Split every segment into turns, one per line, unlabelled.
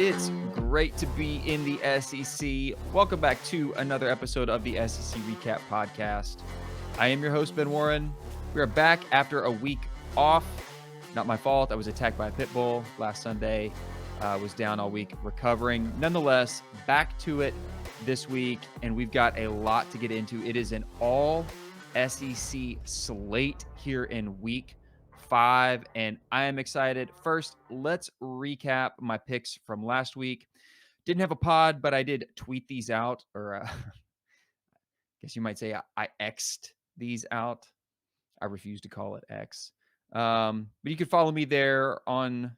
It's great to be in the SEC. Welcome back to another episode of the SEC Recap Podcast. I am your host, Ben Warren. We are back after a week off. Not my fault. I was attacked by a pit bull last Sunday. Was down all week recovering. Nonetheless, back to it this week, and we've got a lot to get into. It is an all SEC slate here in week 5, and I am excited. First, let's recap my picks from last week. Didn't have a pod, but I did tweet these out, or I guess you might say I X'd these out. I refuse to call it X. But you can follow me there on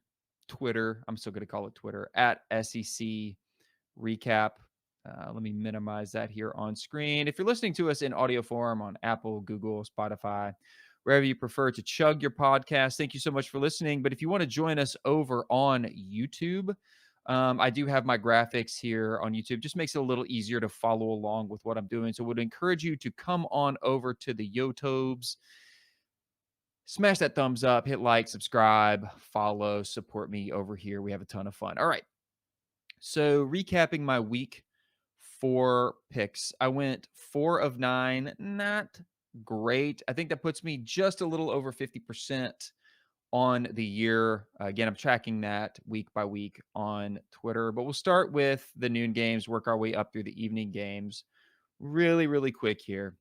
Twitter. I'm still going to call it Twitter, at SEC Recap. Let me minimize that here on screen. If you're listening to us in audio form on Apple, Google, Spotify, wherever you prefer to chug your podcast, thank you so much for listening. But if you want to join us over on YouTube, I do have my graphics here on YouTube. Just makes it a little easier to follow along with what I'm doing. So I would encourage you to come on over to the YouTubes. Smash that thumbs up, hit like, subscribe, follow, support me over here. We have a ton of fun. All right. So recapping my week 4 picks. I went 4 of 9. Not great. I think that puts me just a little over 50% on the year. Again, I'm tracking that week by week on Twitter, but we'll start with the noon games, work our way up through the evening games really, really quick here.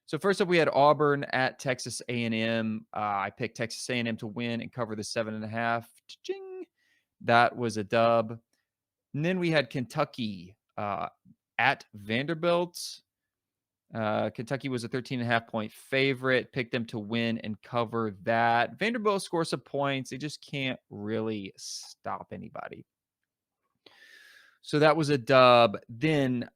So first up, we had Auburn at Texas A&M. I picked Texas A&M to win and cover the 7.5. Ching. That was a dub. And then we had Kentucky at Vanderbilt. Kentucky was a 13.5 point favorite. Picked them to win and cover that. Vanderbilt scores some points. They just can't really stop anybody. So that was a dub. Then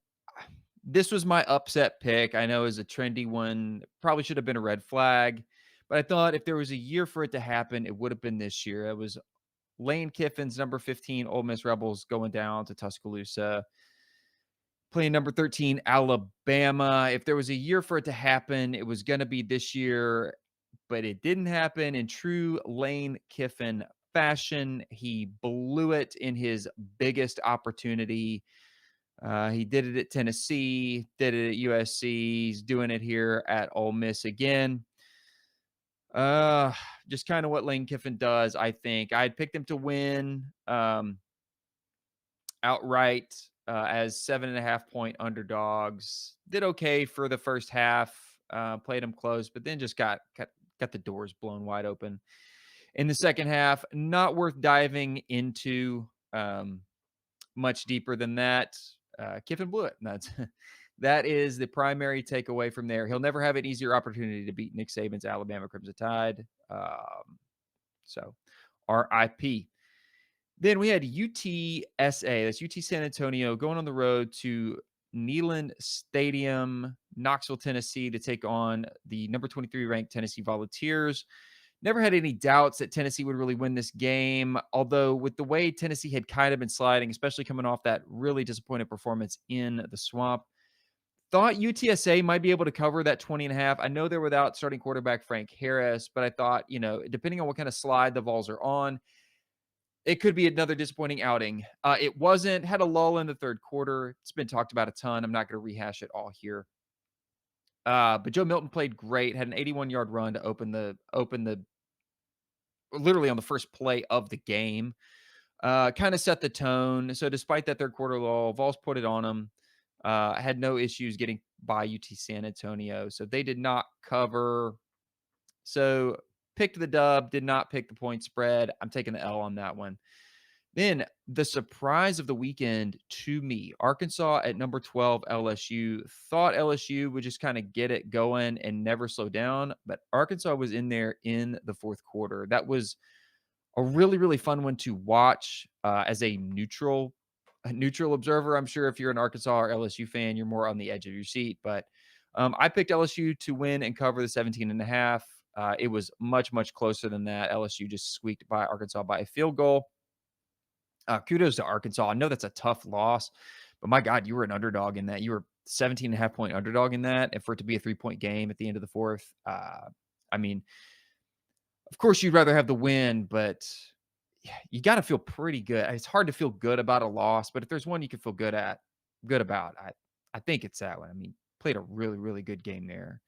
this was my upset pick. I know is a trendy one. Probably should have been a red flag. But I thought if there was a year for it to happen, it would have been this year. It was Lane Kiffin's number 15 Ole Miss Rebels going down to Tuscaloosa, playing number 13 Alabama. If there was a year for it to happen, it was going to be this year, but it didn't happen. In true Lane Kiffin fashion, he blew it in his biggest opportunity. He did it at Tennessee, did it at USC. He's doing it here at Ole Miss again. Just kind of what Lane Kiffin does, I think. I'd picked him to win outright as 7.5 point underdogs. Did okay for the first half, played them close, but then just got the doors blown wide open in the second half. Not worth diving into much deeper than that. Kiffin blew it. That is the primary takeaway from there. He'll never have an easier opportunity to beat Nick Saban's Alabama Crimson Tide. So RIP. Then we had UTSA, that's UT San Antonio, going on the road to Neyland Stadium, Knoxville, Tennessee, to take on the number 23 ranked Tennessee Volunteers. Never had any doubts that Tennessee would really win this game, although with the way Tennessee had kind of been sliding, especially coming off that really disappointing performance in the Swamp, thought UTSA might be able to cover that 20.5. I know they're without starting quarterback Frank Harris, but I thought, depending on what kind of slide the Vols are on, it could be another disappointing outing. It wasn't. Had a lull in the third quarter. It's been talked about a ton. I'm not going to rehash it all here. But Joe Milton played great. Had an 81-yard run to open the literally on the first play of the game. Kind of set the tone. So despite that third quarter lull, Vols put it on them. Had no issues getting by UT San Antonio. So they did not cover. So picked the dub, did not pick the point spread. I'm taking the L on that one. Then the surprise of the weekend to me, Arkansas at number 12, LSU. Thought LSU would just kind of get it going and never slow down, but Arkansas was in there in the fourth quarter. That was a really, really fun one to watch as a neutral observer. I'm sure if you're an Arkansas or LSU fan, you're more on the edge of your seat, but I picked LSU to win and cover the 17.5. It was much, much closer than that. LSU just squeaked by Arkansas by a field goal. Kudos to Arkansas. I know that's a tough loss, but my God, you were an underdog in that. You were 17.5 point underdog in that. And for it to be a 3-point game at the end of the fourth, I mean, of course you'd rather have the win, but you got to feel pretty good. It's hard to feel good about a loss, but if there's one you can feel good about, I think it's that one. I mean, played a really, really good game there.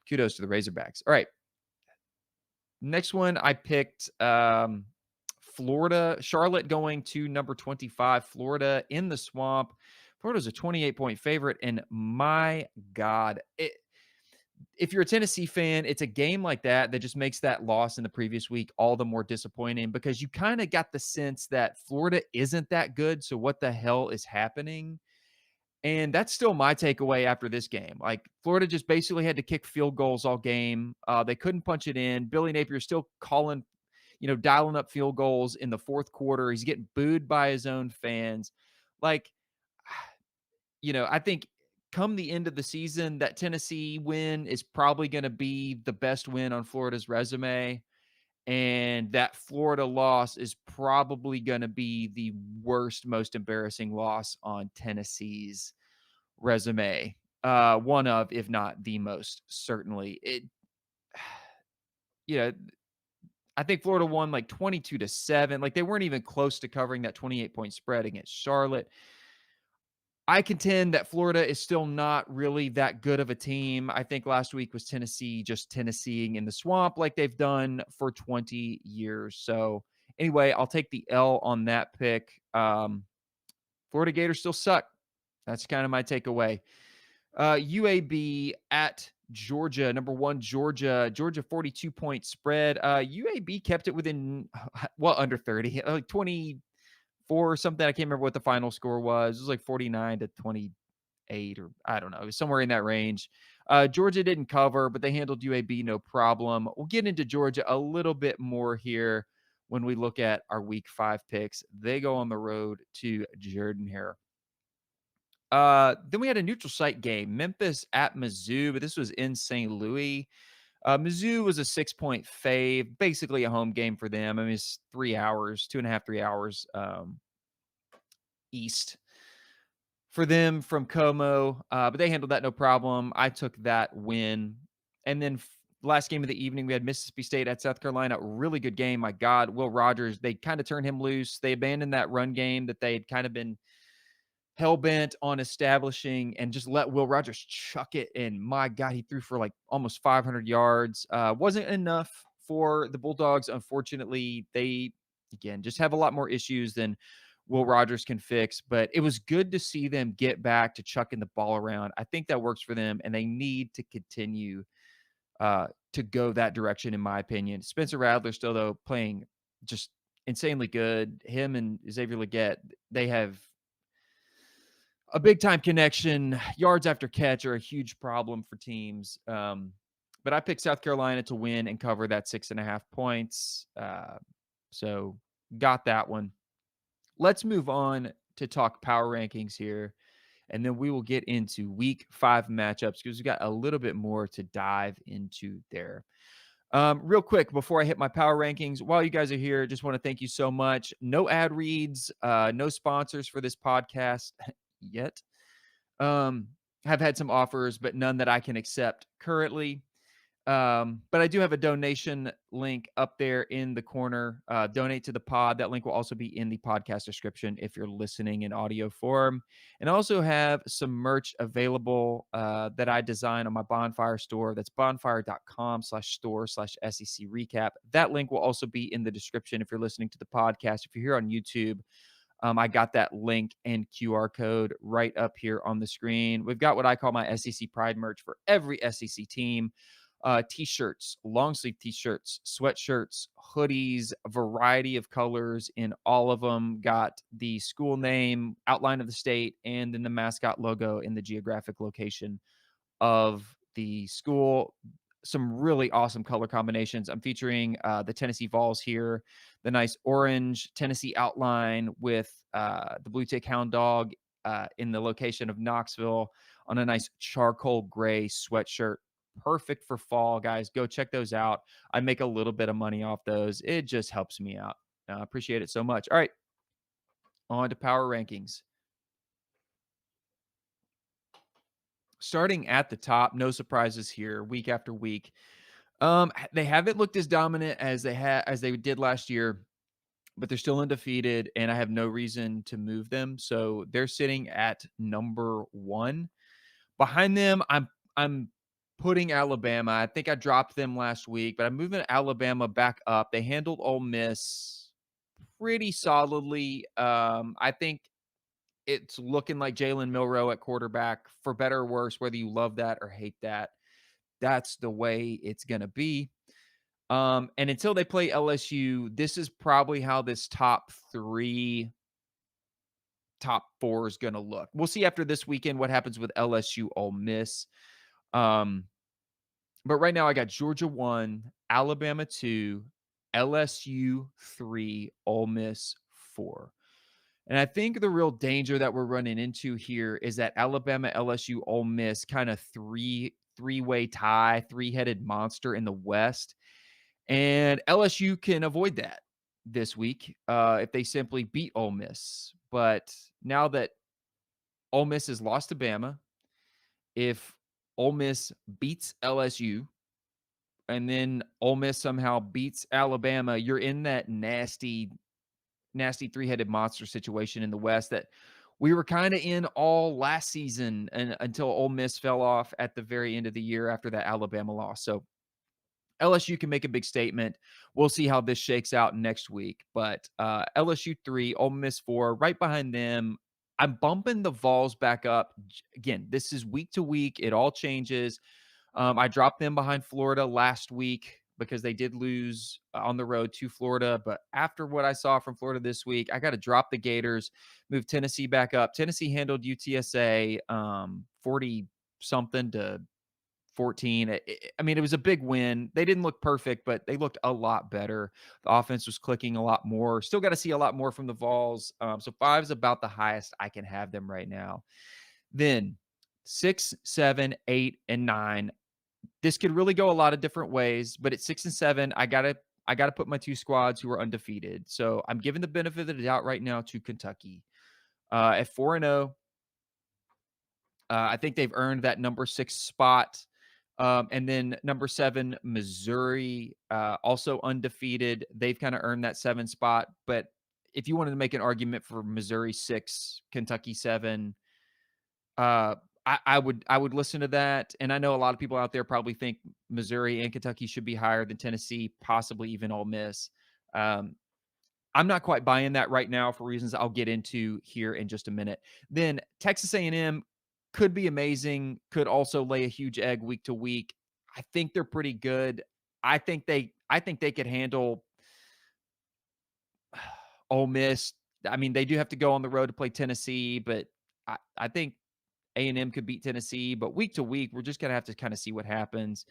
Kudos to the Razorbacks. All right. Next one I picked Florida, Charlotte going to number 25, Florida in the swamp. Florida's a 28-point favorite. And my God, if you're a Tennessee fan, it's a game like that just makes that loss in the previous week all the more disappointing because you kind of got the sense that Florida isn't that good. So what the hell is happening? And that's still my takeaway after this game. Like Florida just basically had to kick field goals all game. They couldn't punch it in. Billy Napier still calling, dialing up field goals in the fourth quarter. He's getting booed by his own fans. Like, I think come the end of the season, that Tennessee win is probably going to be the best win on Florida's resume. And that Florida loss is probably going to be the worst, most embarrassing loss on Tennessee's resume. One of, if not the most, certainly. You know, I think Florida won like 22-7. Like they weren't even close to covering that 28-point spread against Charlotte. I contend that Florida is still not really that good of a team. I think last week was Tennessee just Tennesseeing in the swamp like they've done for 20 years. So anyway, I'll take the L on that pick. Florida Gators still suck. That's kind of my takeaway. UAB at Georgia, number 1, Georgia 42-point spread. UAB kept it within, under 30, like 24 or something. I can't remember what the final score was. It was like 49-28, or I don't know. It was somewhere in that range. Georgia didn't cover, but they handled UAB no problem. We'll get into Georgia a little bit more here when we look at our week 5 picks. They go on the road to Jordan-Hare. Then we had a neutral site game, Memphis at Mizzou, but this was in St. Louis. Mizzou was a 6-point fave, basically a home game for them. I mean, it's 3 hours, 2.5, 3 hours east for them from Como, but they handled that no problem. I took that win. And then last game of the evening, we had Mississippi State at South Carolina. Really good game. My God, Will Rogers, they kind of turned him loose. They abandoned that run game that they had kind of been hell-bent on establishing and just let Will Rogers chuck it. And my God, he threw for like almost 500 yards. Wasn't enough for the Bulldogs. Unfortunately, they, again, just have a lot more issues than Will Rogers can fix. But it was good to see them get back to chucking the ball around. I think that works for them, and they need to continue to go that direction, in my opinion. Spencer Rattler still, though, playing just insanely good. Him and Xavier Legette, they have a big time connection. Yards after catch are a huge problem for teams. But I picked South Carolina to win and cover that 6.5 points. So got that one. Let's move on to talk power rankings here. And then we will get into week 5 matchups because we've got a little bit more to dive into there. Real quick, before I hit my power rankings, while you guys are here, just want to thank you so much. No ad reads, no sponsors for this podcast yet. Have had some offers, but none that I can accept currently. But I do have a donation link up there in the corner. Donate to the pod. That link will also be in the podcast description if you're listening in audio form. And I also have some merch available that I design on my Bonfire store. That's bonfire.com/store/SEC recap. That link will also be in the description if you're listening to the podcast. If you're here on YouTube, I got that link and QR code right up here on the screen. We've got what I call my SEC Pride merch for every SEC team. T-shirts, long sleeve T-shirts, sweatshirts, hoodies, a variety of colors in all of them. Got the school name, outline of the state, and then the mascot logo in the geographic location of the school. Some really awesome color combinations. I'm featuring the Tennessee Vols here, the nice orange Tennessee outline with the blue tick hound dog in the location of Knoxville on a nice charcoal gray sweatshirt. Perfect for fall, guys. Go check those out. I make a little bit of money off those. It just helps me out. I appreciate it so much. All right, on to power rankings. Starting at the top, no surprises here, week after week. They haven't looked as dominant as they did last year. but they're still undefeated, and I have no reason to move them. So they're sitting at number 1. Behind them, I'm putting Alabama. I think I dropped them last week, but I'm moving Alabama back up. They handled Ole Miss pretty solidly. I think it's looking like Jalen Milroe at quarterback, for better or worse, whether you love that or hate that. That's the way it's going to be. And until they play LSU, this is probably how this top 4 is going to look. We'll see after this weekend what happens with LSU Ole Miss. Um, but right now I got Georgia 1, Alabama 2, LSU 3, Ole Miss 4. And I think the real danger that we're running into here is that Alabama, LSU, Ole Miss kind of three-way tie, three-headed monster in the West. And LSU can avoid that this week if they simply beat Ole Miss. But now that Ole Miss has lost to Bama, if Ole Miss beats LSU and then Ole Miss somehow beats Alabama, you're in that nasty three-headed monster situation in the West that we were kind of in all last season and until Ole Miss fell off at the very end of the year after that Alabama loss. So LSU can make a big statement. We'll see how this shakes out next week. But LSU 3, Ole Miss 4, right behind them. I'm bumping the Vols back up. Again, this is week to week. It all changes. I dropped them behind Florida last week because they did lose on the road to Florida. But after what I saw from Florida this week, I got to drop the Gators, move Tennessee back up. Tennessee handled UTSA 40 something to 14. I mean, it was a big win. They didn't look perfect, but they looked a lot better. The offense was clicking a lot more. Still got to see a lot more from the Vols. So 5 is about the highest I can have them right now. Then 6, 7, 8, and 9. This could really go a lot of different ways, but at 6 and 7, I gotta put my 2 squads who are undefeated. So I'm giving the benefit of the doubt right now to Kentucky. At 4-0, I think they've earned that number 6 spot. And then number 7, Missouri, also undefeated. They've kind of earned that 7 spot. But if you wanted to make an argument for Missouri 6, Kentucky 7, uh, I would listen to that. And I know a lot of people out there probably think Missouri and Kentucky should be higher than Tennessee, possibly even Ole Miss. Um, I'm not quite buying that right now for reasons I'll get into here in just a minute. Then Texas A&M could be amazing, could also lay a huge egg week to week. I think they're pretty good. I think they could handle Ole Miss. I mean, they do have to go on the road to play Tennessee, but I think A&M could beat Tennessee. But week to week, we're just going to have to kind of see what happens.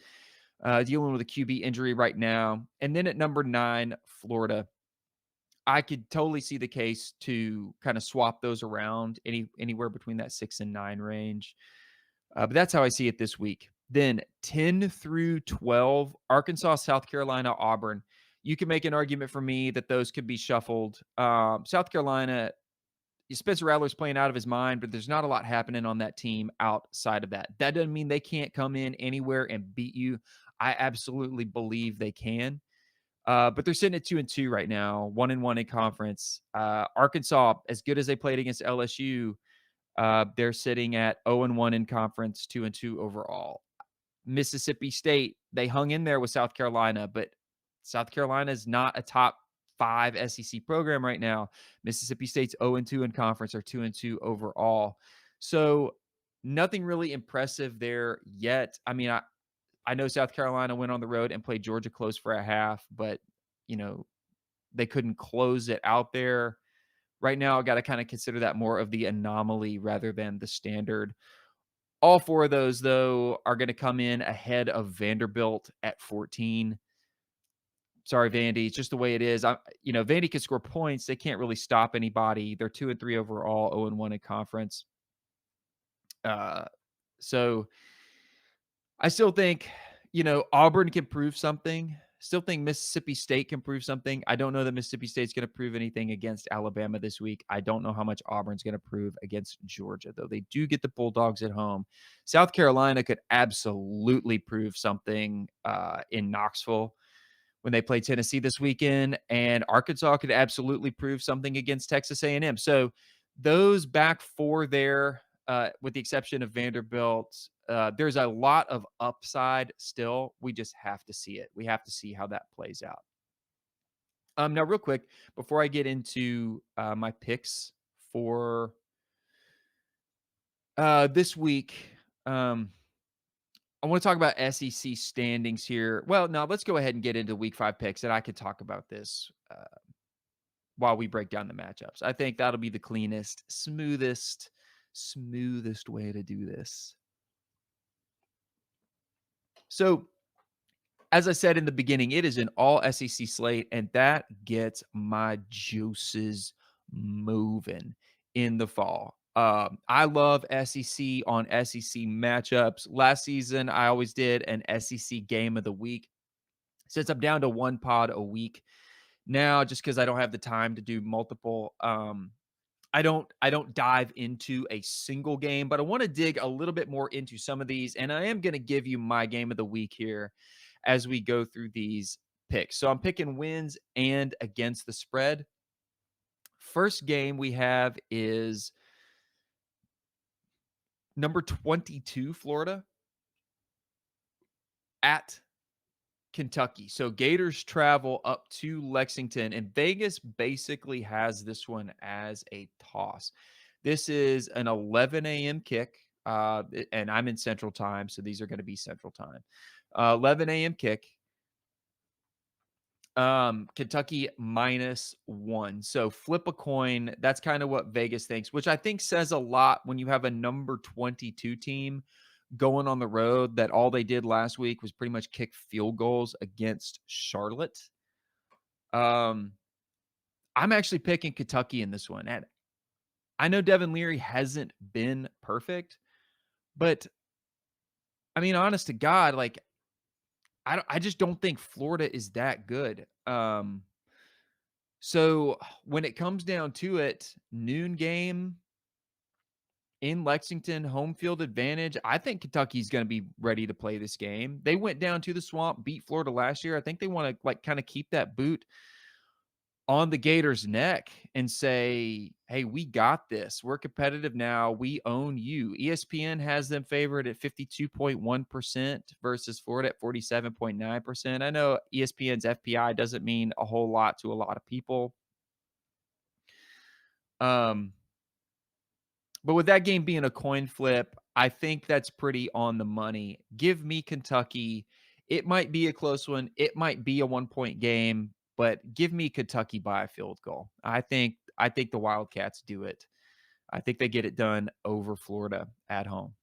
Dealing with a QB injury right now. And then at number 9, Florida. I could totally see the case to kind of swap those around anywhere between that 6 and 9 range. But that's how I see it this week. Then 10 through 12, Arkansas, South Carolina, Auburn. You can make an argument for me that those could be shuffled. South Carolina, Spencer Rattler's playing out of his mind, but there's not a lot happening on that team outside of that. That doesn't mean they can't come in anywhere and beat you. I absolutely believe they can. But they're sitting at 2-2 right now, 1-1 in conference. Arkansas, as good as they played against LSU, they're sitting at 0-1 in conference, 2-2 overall. Mississippi State, they hung in there with South Carolina, but South Carolina is not a top 5 SEC program right now. Mississippi State's 0-2 in conference, or 2-2 overall. So nothing really impressive there yet. I mean, I know South Carolina went on the road and played Georgia close for a half, but, they couldn't close it out there. Right now, I got to kind of consider that more of the anomaly rather than the standard. All 4 of those, though, are going to come in ahead of Vanderbilt at 14. Sorry, Vandy. It's just the way it is. Vandy can score points. They can't really stop anybody. They're 2-3 overall, 0-1 in conference. So I still think, Auburn can prove something. Still think Mississippi State can prove something. I don't know that Mississippi State's going to prove anything against Alabama this week. I don't know how much Auburn's going to prove against Georgia, though. They do get the Bulldogs at home. South Carolina could absolutely prove something in Knoxville. when they play Tennessee this weekend, and Arkansas could absolutely prove something against Texas A&M. So those back four there, with the exception of Vanderbilt, there's a lot of upside still. We just have to see it. We have to see how that plays out. Now, real quick, before I get into my picks for this week, I want to talk about SEC standings here. Well, no, let's go ahead and get into week 5 picks, and I could talk about this while we break down the matchups. I think that'll be the cleanest, smoothest way to do this. So, as I said in the beginning, it is an all SEC slate, and that gets my juices moving in the fall. I love SEC on SEC matchups. Last season, I always did an SEC game of the week. Since I'm down to one pod a week now, just because I don't have the time to do multiple, I don't dive into a single game, but I want to dig a little bit more into some of these, and I am going to give you my game of the week here as we go through these picks. So I'm picking wins and against the spread. First game we have is number 22 Florida at Kentucky. So Gators travel up to Lexington, and Vegas basically has this one as a toss. This is an 11 a.m. kick, and I'm in Central Time, so these are going to be Central Time. 11 a.m. kick. Kentucky -1. So flip a coin. That's kind of what Vegas thinks, which I think says a lot when you have a number 22 team going on the road that all they did last week was pretty much kick field goals against Charlotte. I'm actually picking Kentucky in this one. And I know Devin Leary hasn't been perfect, but I mean, honest to God, like I just don't think Florida is that good. So when it comes down to it, noon game in Lexington, home field advantage. I think Kentucky's going to be ready to play this game. They went down to the Swamp, beat Florida last year. I think they want to kind of keep that boot on the Gators' neck and say, hey, we got this. We're competitive now. We own you. ESPN has them favored at 52.1% versus Florida at 47.9%. I know ESPN's FPI doesn't mean a whole lot to a lot of people. But with that game being a coin flip, I think that's pretty on the money. Give me Kentucky. It might be a close one. It might be a 1-point game, but give me Kentucky by a field goal. I think the Wildcats do it. I think they get it done over Florida at home.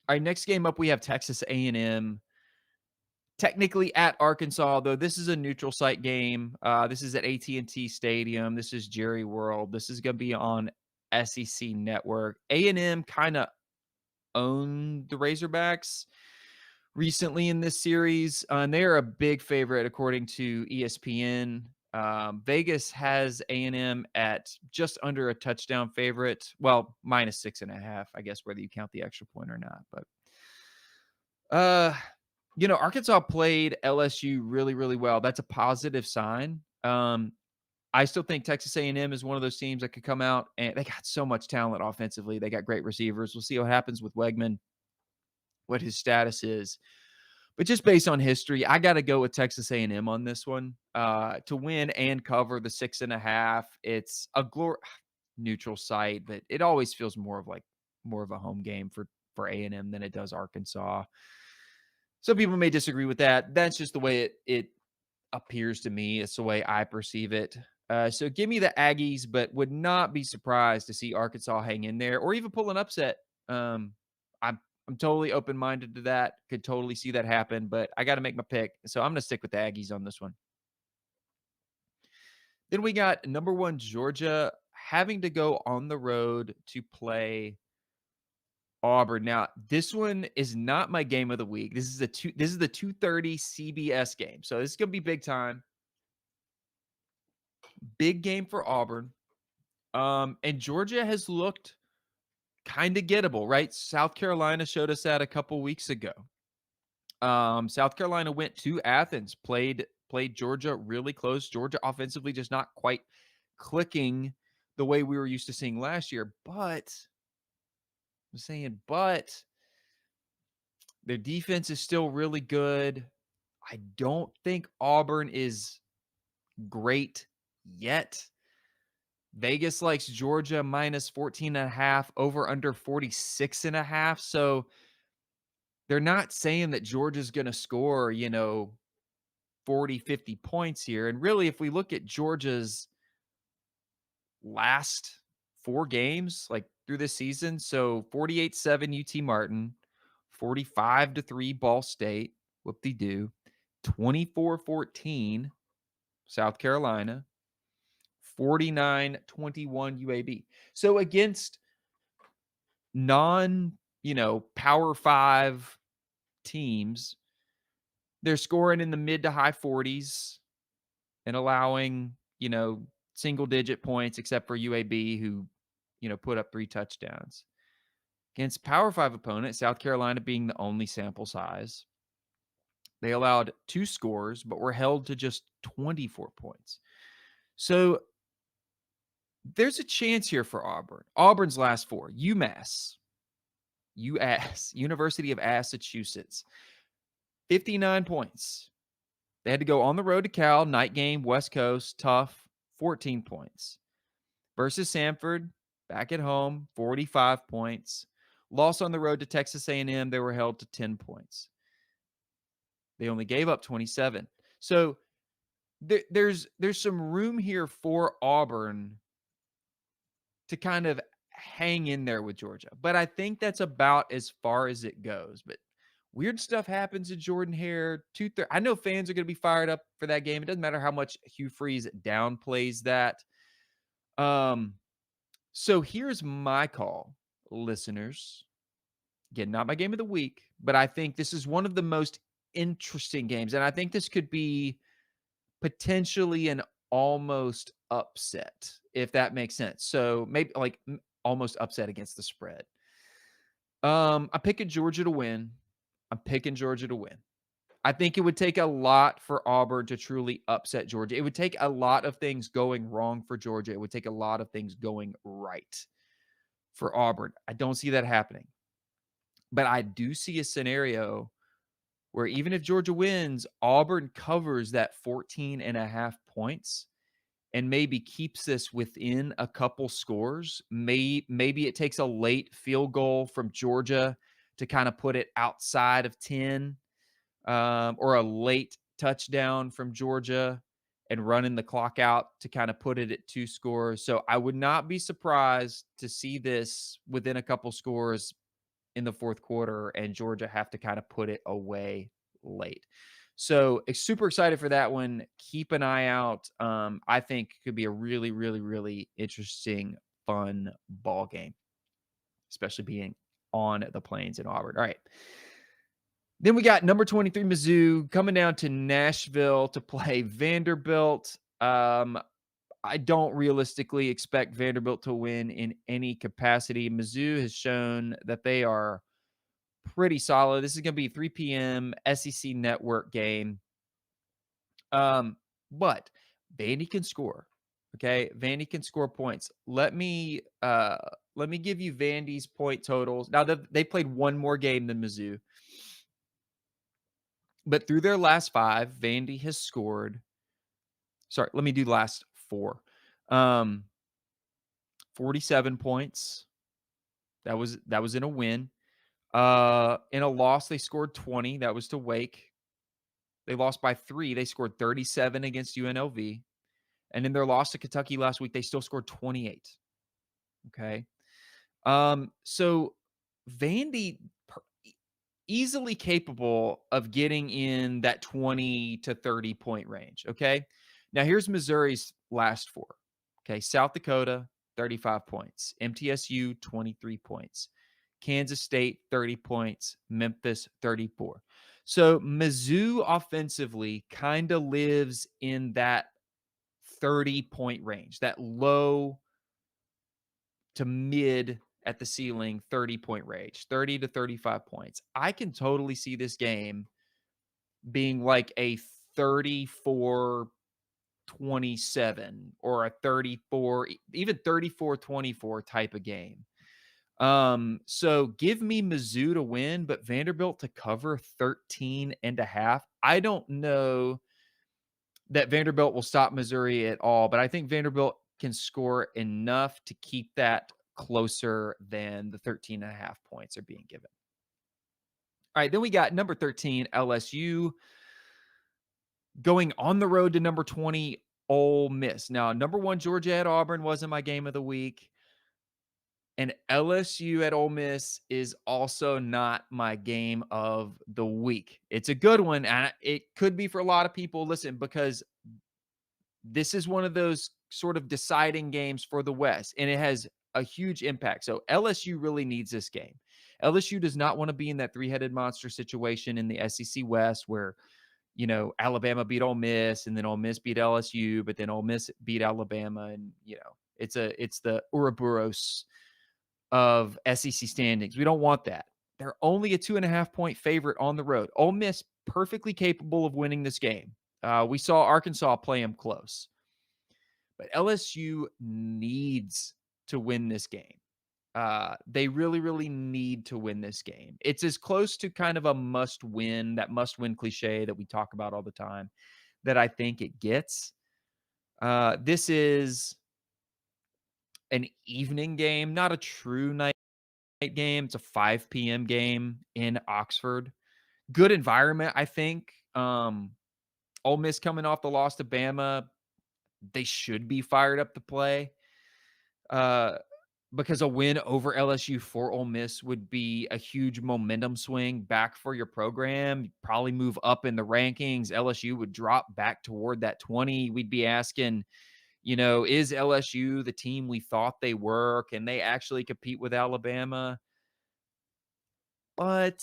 All right, next game up, we have Texas A&M. Technically at Arkansas, though this is a neutral site game. This is at AT&T Stadium. This is Jerry World. This is going to be on SEC Network. A&M kind of owned the Razorbacks recently in this series, and they are a big favorite according to ESPN. Vegas has A&M at just under a touchdown favorite. Well, -6.5, I guess, whether you count the extra point or not. But Arkansas played LSU really, really well. That's a positive sign. I still think Texas A&M is one of those teams that could come out, and they got so much talent offensively. They got great receivers. We'll see what happens with Wegman, what his status is. But just based on history, I got to go with Texas A&M on this one to win and cover the 6.5. It's a neutral site, but it always feels more of a home game for A&M than it does Arkansas. Some people may disagree with that. That's just the way it appears to me. It's the way I perceive it. So give me the Aggies, but would not be surprised to see Arkansas hang in there or even pull an upset. I'm totally open-minded to that. Could totally see that happen, but I got to make my pick. So I'm going to stick with the Aggies on this one. Then we got number 1 Georgia having to go on the road to play Auburn. Now, this one is not my game of the week. This is the 2:30 CBS game. So this is going to be big time. Big game for Auburn. And Georgia has looked kind of gettable, right? South Carolina showed us that a couple weeks ago. South Carolina went to Athens, played Georgia really close. Georgia offensively just not quite clicking the way we were used to seeing last year. But their defense is still really good. I don't think Auburn is great yet. Vegas likes Georgia minus 14.5, over under 46.5. So they're not saying that Georgia's going to score, 40, 50 points here. And really, if we look at Georgia's last 4 games, like through this season, so 48-7 UT Martin, 45-3 Ball State, whoop-de-doo, 24-14 South Carolina, 49-21 UAB. So against non, Power 5 teams, they're scoring in the mid to high 40s and allowing, single digit points, except for UAB, who, put up 3 touchdowns. Against Power 5 opponents, South Carolina being the only sample size, they allowed 2 scores, but were held to just 24 points. So there's a chance here for Auburn. Auburn's last 4, UMass, University of Massachusetts, 59 points. They had to go on the road to Cal, night game, West Coast, tough, 14 points. Versus Samford, back at home, 45 points. Loss on the road to Texas A&M, they were held to 10 points. They only gave up 27. So there's some room here for Auburn to kind of hang in there with Georgia. But I think that's about as far as it goes. But weird stuff happens in Jordan-Hare. I know fans are going to be fired up for that game. It doesn't matter how much Hugh Freeze downplays that. So here's my call, listeners. Again, not my game of the week, but I think this is one of the most interesting games. And I think this could be potentially an almost upset, if that makes sense. So maybe like almost upset against the spread. I'm picking Georgia to win. I think it would take a lot for Auburn to truly upset Georgia. It would take a lot of things going wrong for Georgia. It would take a lot of things going right for Auburn. I don't see that happening. But I do see a scenario where even if Georgia wins, Auburn covers that 14.5 points and maybe keeps this within a couple scores. Maybe it takes a late field goal from Georgia to kind of put it outside of 10, or a late touchdown from Georgia and running the clock out to kind of put it at 2 scores. So I would not be surprised to see this within a couple scores in the fourth quarter and Georgia have to kind of put it away late. So super excited for that one. Keep an eye out. I think it could be a really, really, really interesting, fun ball game, especially being on the Plains in Auburn. All right. Then we got number 23 Mizzou coming down to Nashville to play Vanderbilt. I don't realistically expect Vanderbilt to win in any capacity. Mizzou has shown that they are pretty solid. This is going to be a 3 p.m. SEC network game. But Vandy can score. Okay, Vandy can score points. Let me give you Vandy's point totals. Now they played one more game than Mizzou, but through their last 5, Vandy has scored. Sorry, let me do last 4. 47 points. That was in a win. In a loss, they scored 20. That was to Wake. They lost by 3. They scored 37 against UNLV. And in their loss to Kentucky last week, they still scored 28. Okay. So Vandy easily capable of getting in that 20 to 30 point range. Okay. Now here's Missouri's last 4. Okay. South Dakota, 35 points. MTSU, 23 points. Kansas State, 30 points. Memphis, 34. So Mizzou offensively kind of lives in that 30-point range, that low to mid at the ceiling 30-point range, 30 to 35 points. I can totally see this game being like a 34-27 or a 34-24 type of game. So give me Mizzou to win, but Vanderbilt to cover 13.5. I don't know that Vanderbilt will stop Missouri at all, but I think Vanderbilt can score enough to keep that closer than the 13.5 points are being given. All right, then we got number 13, LSU, going on the road to number 20, Ole Miss. Now, number 1, Georgia at Auburn wasn't my game of the week. And LSU at Ole Miss is also not my game of the week. It's a good one, and it could be for a lot of people. Listen, because this is one of those sort of deciding games for the West, and it has a huge impact. So LSU really needs this game. LSU does not want to be in that three-headed monster situation in the SEC West where, Alabama beat Ole Miss and then Ole Miss beat LSU, but then Ole Miss beat Alabama. And, it's the Ouroboros of SEC standings. We don't want that. They're only a 2.5-point favorite on the road. Ole Miss perfectly capable of winning this game. We saw Arkansas play them close. But LSU needs to win this game. They really, really need to win this game. It's as close to kind of a must-win, that must-win cliche that we talk about all the time, that I think it gets. This is an evening game, not a true night game. It's a 5 p.m. game in Oxford. Good environment, I think. Ole Miss coming off the loss to Bama, they should be fired up to play. Because a win over LSU for Ole Miss would be a huge momentum swing back for your program. You'd probably move up in the rankings. LSU would drop back toward that 20. We'd be asking, is LSU the team we thought they were? Can they actually compete with Alabama? But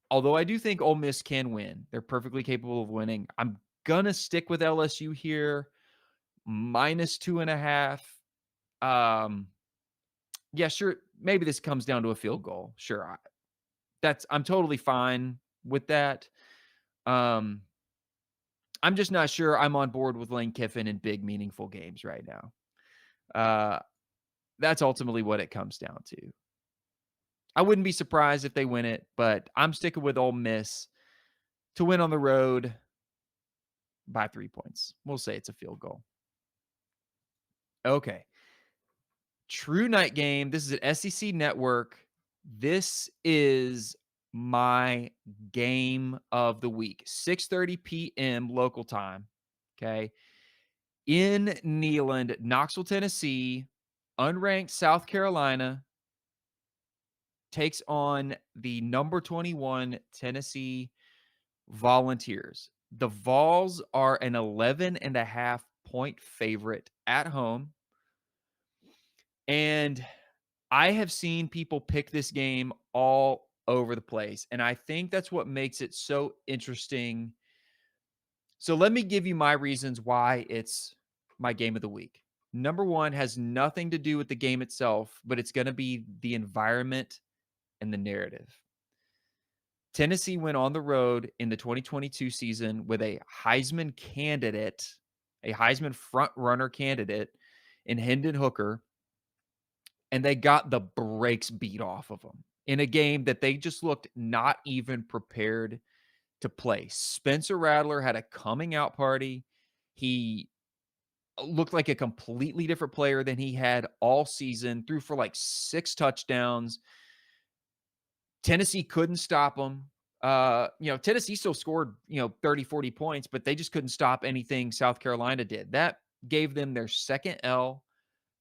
although I do think Ole Miss can win, they're perfectly capable of winning. I'm going to stick with LSU here, -2.5. Yeah, sure. Maybe this comes down to a field goal. Sure. I'm totally fine with that. I'm just not sure I'm on board with Lane Kiffin in big, meaningful games right now. That's ultimately what it comes down to. I wouldn't be surprised if they win it, but I'm sticking with Ole Miss to win on the road by 3 points. We'll say it's a field goal. Okay. True night game. This is an SEC network. This is my game of the week. 6:30 p.m. local time. Okay. In Neyland, Knoxville, Tennessee, unranked South Carolina takes on the number 21 Tennessee Volunteers. The Vols are an 11.5-point favorite at home. And I have seen people pick this game all over the place. And I think that's what makes it so interesting. So let me give you my reasons why it's my game of the week. Number 1 has nothing to do with the game itself, but it's going to be the environment and the narrative. Tennessee went on the road in the 2022 season with a Heisman candidate, a Heisman front-runner candidate in Hendon Hooker, and they got the brakes beat off of them in a game that they just looked not even prepared to play. Spencer Rattler had a coming out party. He looked like a completely different player than he had all season, threw for like 6 touchdowns. Tennessee couldn't stop him. Tennessee still scored, 30, 40 points, but they just couldn't stop anything South Carolina did. That gave them their second L,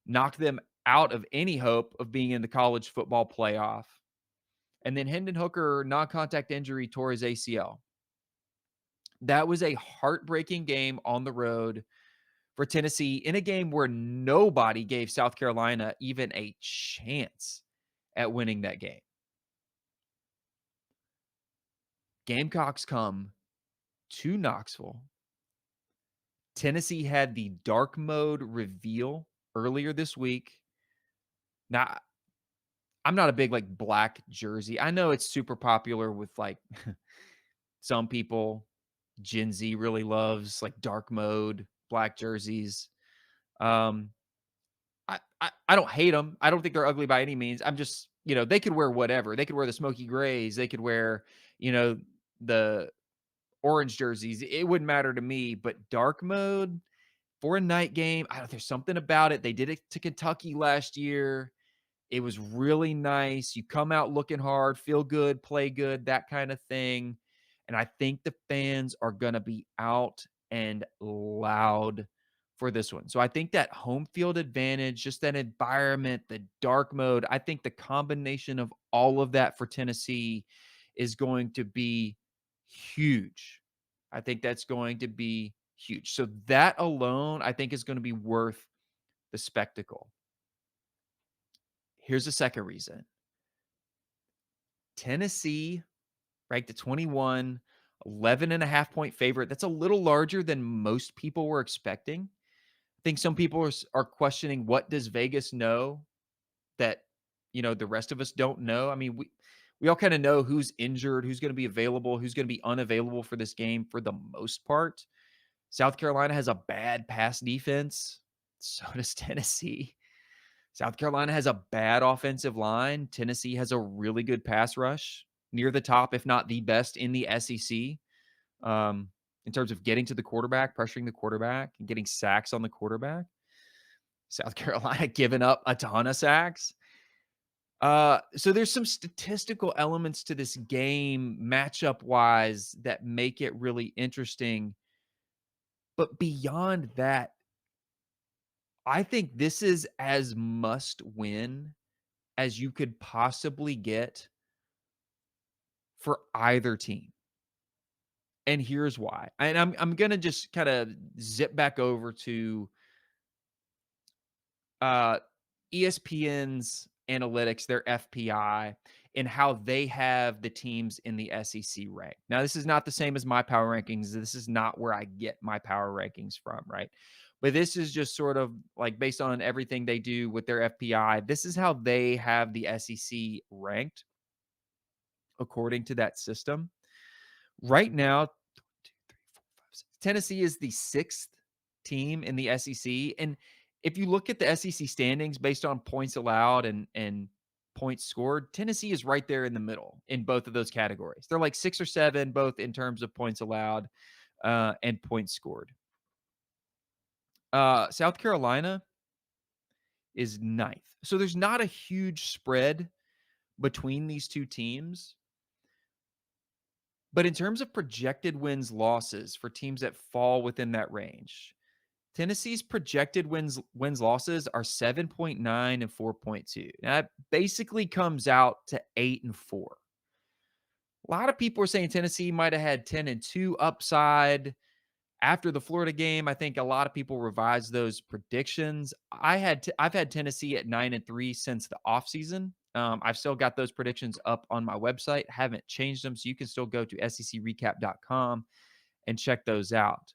knocked them out of any hope of being in the college football playoff. And then Hendon Hooker, non-contact injury, tore his ACL. That was a heartbreaking game on the road for Tennessee in a game where nobody gave South Carolina even a chance at winning that game. Gamecocks come to Knoxville. Tennessee had the dark mode reveal earlier this week. Now, I'm not a big, like, black jersey. I know it's super popular with, like, some people. Gen Z really loves, like, dark mode, black jerseys. Um, I don't hate them. I don't think they're ugly by any means. I'm just, they could wear whatever. They could wear the smoky grays. They could wear, the orange jerseys. It wouldn't matter to me, but dark mode for a night game, I don't there's something about it. They did it to Kentucky last year. It was really nice. You come out looking hard, feel good, play good, that kind of thing. And I think the fans are going to be out and loud for this one. So I think that home field advantage, just that environment, the dark mode, I think the combination of all of that for Tennessee is going to be huge. I think that's going to be huge. So that alone, I think is going to be worth the spectacle. Here's the second reason. Tennessee ranked at 21, 11 and a half point favorite. That's a little larger than most people were expecting. I think some people are questioning, what does Vegas know that, the rest of us don't know? I mean, we all kind of know who's injured, who's going to be available, who's going to be unavailable for this game for the most part. South Carolina has a bad pass defense. So does Tennessee. South Carolina has a bad offensive line. Tennessee has a really good pass rush, near the top, if not the best in the SEC, in terms of getting to the quarterback, pressuring the quarterback, and getting sacks on the quarterback. South Carolina giving up a ton of sacks. So there's some statistical elements to this game, matchup wise, that make it really interesting. But beyond that, I think this is as must win as you could possibly get for either team. And here's why. And I'm gonna just kind of zip back over to uh ESPN's analytics, their FPI, and how they have the teams in the SEC ranked. Now, this is not the same as my power rankings. This is not where I get my power rankings from, right? But this is just sort of like based on everything they do with their FPI. This is how they have the SEC ranked according to that system. Right now, Tennessee is the sixth team in the SEC. And if you look at the SEC standings based on points allowed and points scored, Tennessee is right there in the middle in both of those categories. They're like 6 or 7, both in terms of points allowed and points scored. South Carolina is ninth. So there's not a huge spread between these two teams. But in terms of projected wins losses for teams that fall within that range, Tennessee's projected wins losses are 7.9 and 4.2. That basically comes out to 8 and 4. A lot of people are saying Tennessee might have had 10 and 2 upside after the Florida game. I think a lot of people revised those predictions. I've had Tennessee at 9 and 3 since the offseason. I've still got those predictions up on my website. Haven't changed them, so you can still go to secrecap.com and check those out.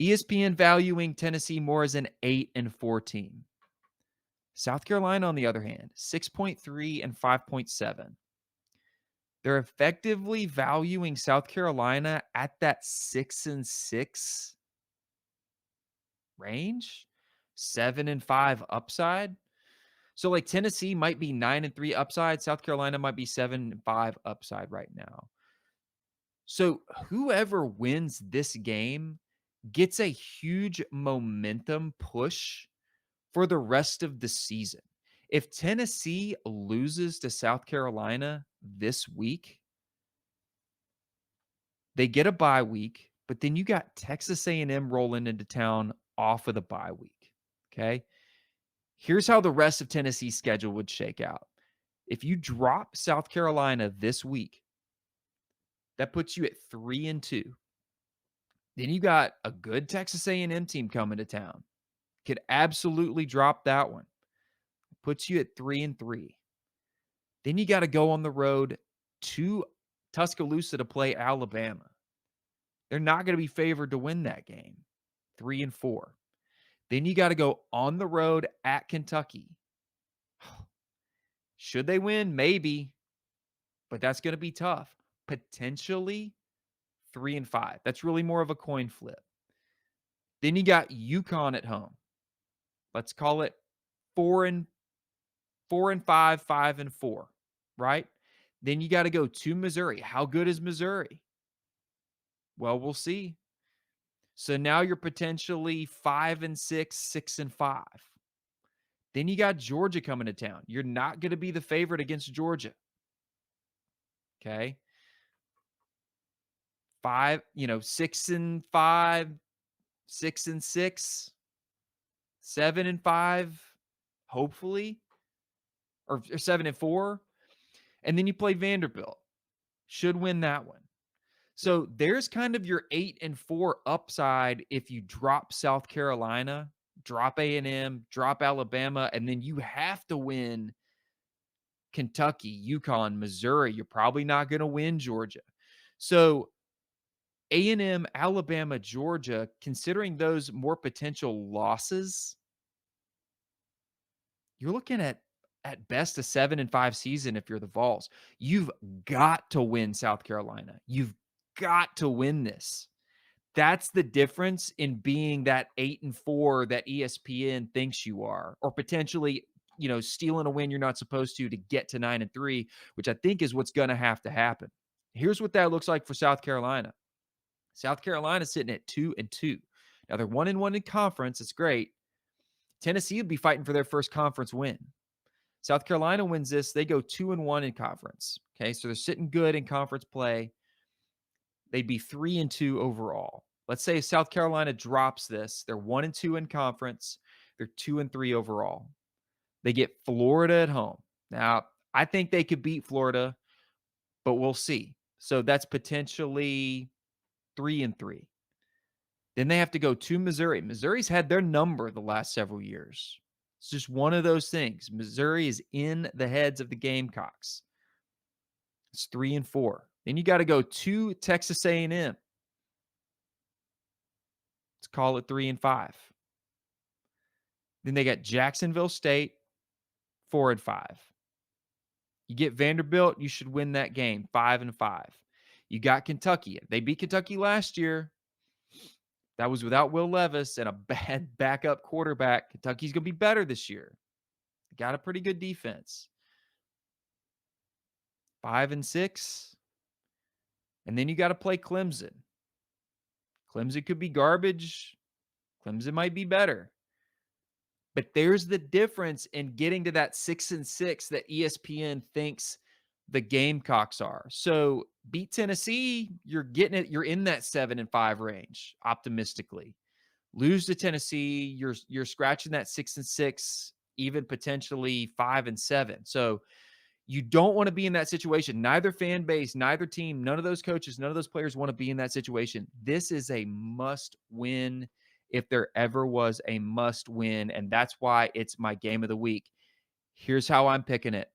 ESPN valuing Tennessee more as an 8 and 4 team. South Carolina, on the other hand, 6.3 and 5.7. They're effectively valuing South Carolina at that 6 and 6 range, 7 and 5 upside. So like Tennessee might be 9 and 3 upside. South Carolina might be 7 and 5 upside right now. So whoever wins this game gets a huge momentum push for the rest of the season. If Tennessee loses to South Carolina this week, they get a bye week, but then you got Texas A&M rolling into town off of the bye week, okay? Here's how the rest of Tennessee's schedule would shake out. If you drop South Carolina this week, that puts you at 3 and 2. Then you got a good Texas A&M team coming to town. Could absolutely drop that one. Puts you at 3 and 3. Then you got to go on the road to Tuscaloosa to play Alabama. They're not going to be favored to win that game. 3 and 4. Then you got to go on the road at Kentucky. Should they win? Maybe, but that's going to be tough. Potentially 3-5. That's really more of a coin flip. Then you got UConn at home. Let's call it 4-5, 5-4, right? Then you got to go to Missouri. How good is Missouri? Well, we'll see. So now you're potentially 5-6, 6-5. Then you got Georgia coming to town. You're not going to be the favorite against Georgia. Okay. 6-5, 6-6, 7-5, hopefully, or 7-4. And then you play Vanderbilt. Should win that one. So there's kind of your 8-4 upside if you drop South Carolina, drop A&M, drop Alabama, and then you have to win Kentucky, UConn, Missouri. You're probably not going to win Georgia. So A&M, Alabama, Georgia, considering those more potential losses, you're looking at best a 7-5 season if you're the Vols. You've got to win South Carolina. You've got to win this. That's the difference in being that 8-4 that ESPN thinks you are, or potentially, stealing a win you're not supposed to get to 9-3, which I think is what's going to have to happen. Here's what that looks like for South Carolina. South Carolina's sitting at 2-2. Now they're 1-1 in conference. It's great. Tennessee would be fighting for their first conference win. South Carolina wins this, they go 2-1 in conference. Okay, so they're sitting good in conference play. They'd be 3-2 overall. Let's say South Carolina drops this. They're 1-2 in conference. They're 2-3 overall. They get Florida at home. Now, I think they could beat Florida, but we'll see. So that's potentially 3-3. Then they have to go to Missouri. Missouri's had their number the last several years. It's just one of those things. Missouri is in the heads of the Gamecocks. It's 3-4. Then you got to go to Texas A&M. Let's call it 3-5. Then they got Jacksonville State, 4-5. You get Vanderbilt, you should win that game, 5-5. You got Kentucky. They beat Kentucky last year. That was without Will Levis and a bad backup quarterback. Kentucky's going to be better this year. Got a pretty good defense. 5-6. And then you got to play Clemson. Clemson could be garbage. Clemson might be better. But there's the difference in getting to that 6-6 that ESPN thinks the Gamecocks are. So beat Tennessee, you're getting it. You're in that 7-5 range, optimistically. Lose to Tennessee, you're scratching that 6-6, even potentially 5-7. So you don't want to be in that situation. Neither fan base, neither team, none of those coaches, none of those players want to be in that situation. This is a must win if there ever was a must win. And that's why it's my game of the week. Here's how I'm picking it.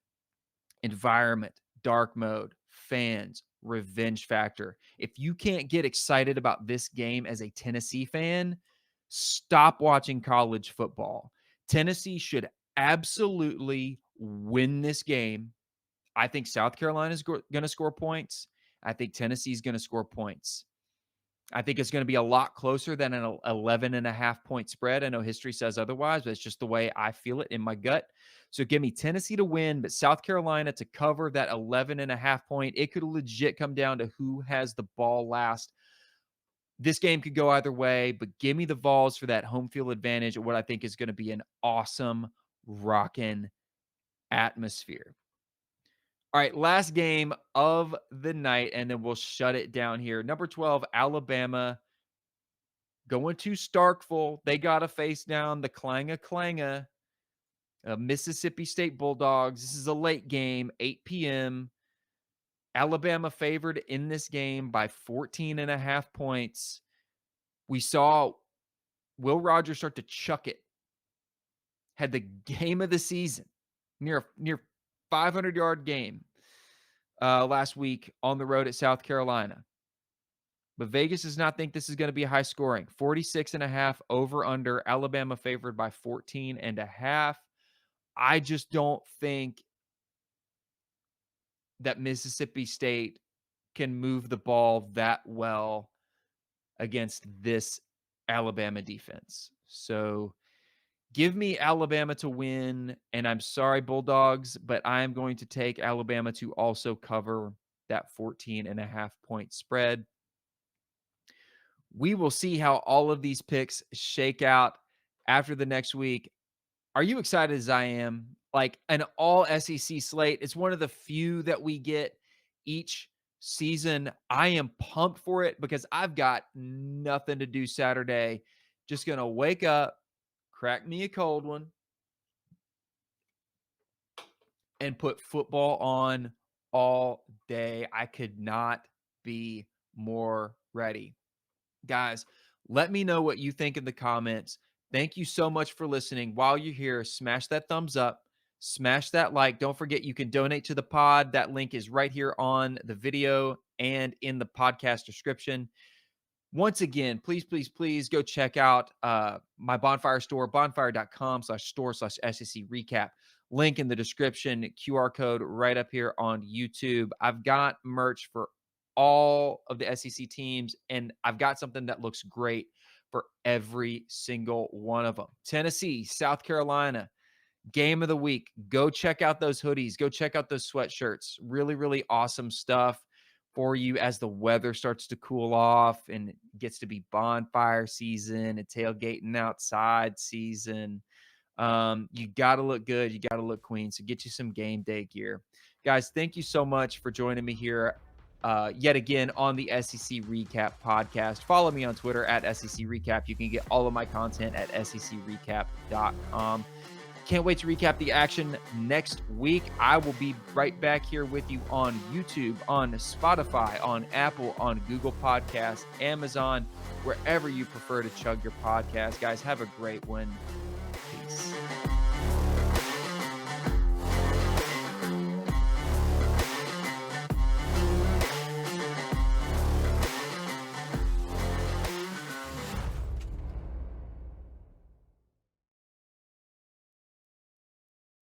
Environment, dark mode, fans, revenge factor. If you can't get excited about this game as a Tennessee fan, stop watching college football. Tennessee should absolutely win this game. I think South Carolina is going to score points. I think Tennessee is going to score points. I think it's going to be a lot closer than an 11.5-point spread. I know history says otherwise, but it's just the way I feel it in my gut. So give me Tennessee to win, but South Carolina to cover that 11.5 point. It could legit come down to who has the ball last. This game could go either way, but give me the Vols for that home field advantage of what I think is going to be an awesome, rocking atmosphere. All right, last game of the night, and then we'll shut it down here. Number 12, Alabama going to Starkville. They got to face down the Clanger Mississippi State Bulldogs. This is a late game, 8 p.m. Alabama favored in this game by 14.5 points. We saw Will Rogers start to chuck it. Had the game of the season, near 500-yard game last week on the road at South Carolina. But Vegas does not think this is going to be high scoring. 46.5 over under. Alabama favored by 14.5. I just don't think that Mississippi State can move the ball that well against this Alabama defense. So give me Alabama to win, and I'm sorry, Bulldogs, but I'm going to take Alabama to also cover that 14.5-point spread. We will see how all of these picks shake out after the next week. Are you excited as I am? Like an all SEC slate. It's one of the few that we get each season. I am pumped for it because I've got nothing to do Saturday. Just going to wake up, crack me a cold one, and put football on all day. I could not be more ready. Guys, let me know what you think in the comments. Thank you so much for listening. While you're here, smash that thumbs up, smash that like. Don't forget you can donate to the pod. That link is right here on the video and in the podcast description. Once again, please go check out my Bonfire store, bonfire.com/store/SEC recap. Link in the description, QR code right up here on YouTube. I've got merch for all of the SEC teams, and I've got something that looks great for every single one of them. Tennessee, South Carolina, game of the week. Go check out those hoodies. Go check out those sweatshirts. Really, really awesome stuff for you as the weather starts to cool off and it gets to be bonfire season and tailgating outside season. You got to look good. You got to look clean. So get you some game day gear. Guys, thank you so much for joining me here yet again on the SEC Recap podcast. Follow me on Twitter at SEC Recap. You can get all of my content at secrecap.com. Can't wait to recap the action next week. I will be right back here with you on YouTube, on Spotify, on Apple, on Google Podcasts, Amazon, wherever you prefer to chug your podcast. Guys, have a great one.